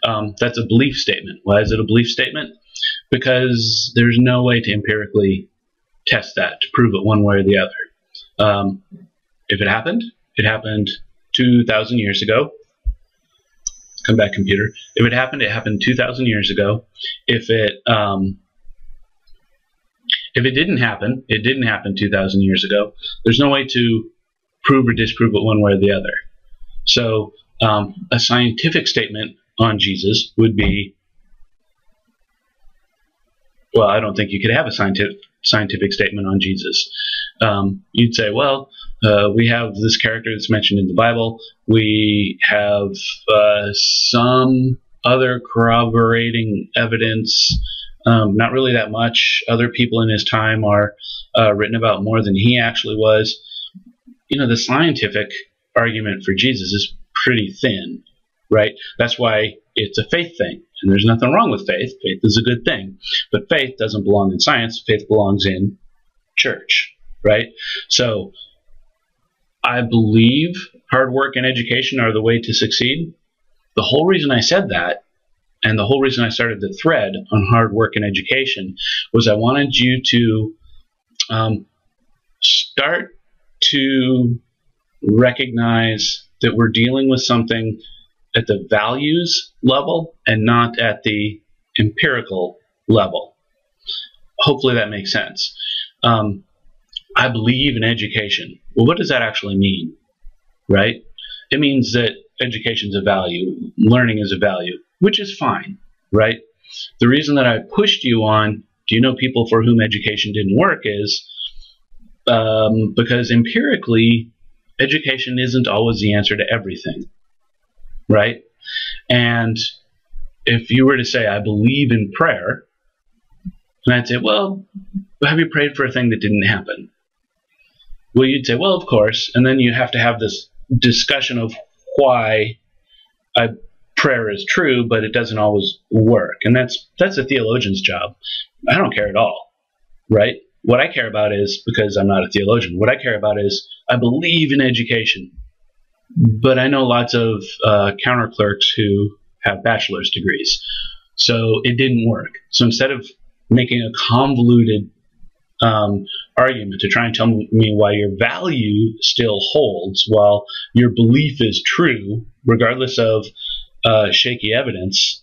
That's a belief statement. Why is it a belief statement? Because there's no way to empirically test that, to prove it one way or the other. If it happened 2,000 years ago. Come back, computer. If it happened 2,000 years ago. If it didn't happen, it didn't happen 2,000 years ago. There's no way to prove or disprove it one way or the other. So a scientific statement on Jesus would be, well, I don't think you could have a scientific statement on Jesus. You'd say, well, we have this character that's mentioned in the Bible. We have some other corroborating evidence. Not really that much. Other people in his time are written about more than he actually was. The scientific argument for Jesus is pretty thin, right? That's why it's a faith thing. And there's nothing wrong with faith. Faith is a good thing. But faith doesn't belong in science. Faith belongs in church, right? So I believe hard work and education are the way to succeed. The whole reason I said that, and the whole reason I started the thread on hard work and education, was I wanted you to start to recognize that we're dealing with something at the values level and not at the empirical level. Hopefully that makes sense. I believe in education. Well, what does that actually mean, right? It means that education is a value, learning is a value, which is fine, right? The reason that I pushed you on, do you know people for whom education didn't work, is because empirically, education isn't always the answer to everything, right? And if you were to say, I believe in prayer, and I'd say, well, have you prayed for a thing that didn't happen? Well, you'd say, well, of course. And then you have to have this discussion of why prayer is true, but it doesn't always work. And that's a theologian's job. I don't care at all, right? What I care about is, because I'm not a theologian, what I care about is I believe in education. But I know lots of counter clerks who have bachelor's degrees. So it didn't work. So instead of making a convoluted argument to try and tell me why your value still holds while your belief is true, regardless of shaky evidence,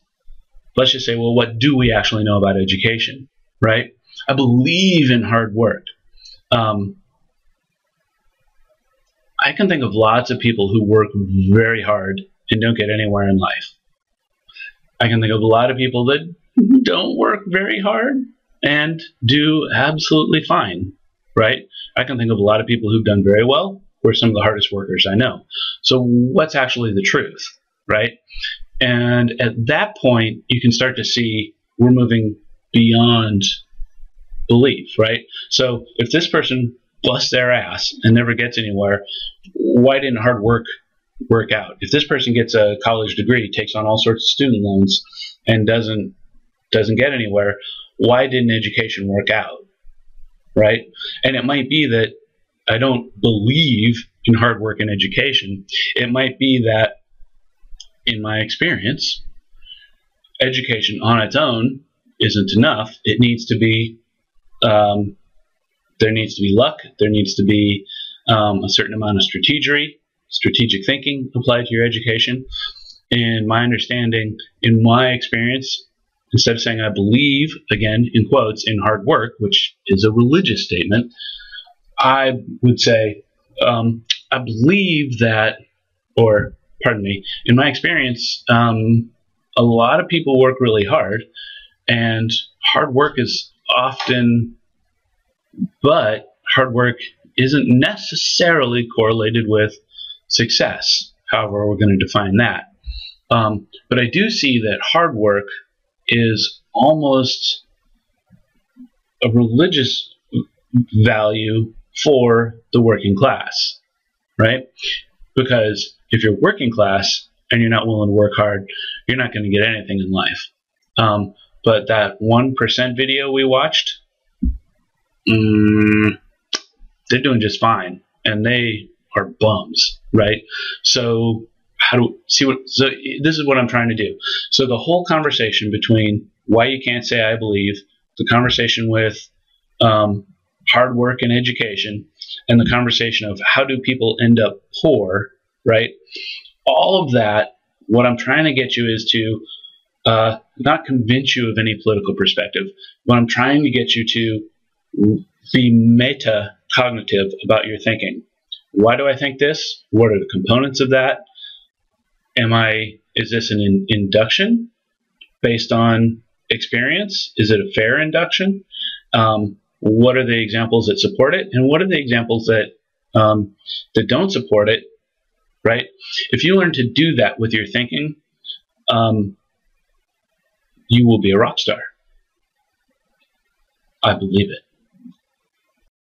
let's just say, well, what do we actually know about education, right? I believe in hard work. I can think of lots of people who work very hard and don't get anywhere in life. I can think of a lot of people that don't work very hard and do absolutely fine, right? I can think of a lot of people who've done very well who are some of the hardest workers I know. So what's actually the truth, right? And at that point, you can start to see we're moving beyond belief, right? So if this person busts their ass and never gets anywhere, why didn't hard work work out? If this person gets a college degree, takes on all sorts of student loans, and doesn't get anywhere, why didn't education work out, right? And it might be that I don't believe in hard work and education. It might be that, in my experience, education on its own isn't enough. It needs to be there needs to be luck. There needs to be a certain amount of strategic thinking applied to your education. And my understanding, in my experience, instead of saying I believe, again, in quotes, in hard work, which is a religious statement, I would say I believe that, or pardon me, in my experience, a lot of people work really hard, and hard work is often, but hard work isn't necessarily correlated with success, however we're going to define that. But I do see that hard work is almost a religious value for the working class, right? Because if you're working class and you're not willing to work hard, you're not going to get anything in life. But that 1% video we watched, they're doing just fine, and they are bums, right? So so this is what I'm trying to do. So the whole conversation between why you can't say I believe, the conversation with hard work and education, and the conversation of how do people end up poor, right? All of that, what I'm trying to get you is to not convince you of any political perspective. What I'm trying to get you to be meta-cognitive about your thinking. Why do I think this? What are the components of that? Is this an induction based on experience? Is it a fair induction? What are the examples that support it? And what are the examples that don't support it, right? If you learn to do that with your thinking, you will be a rock star. I believe it.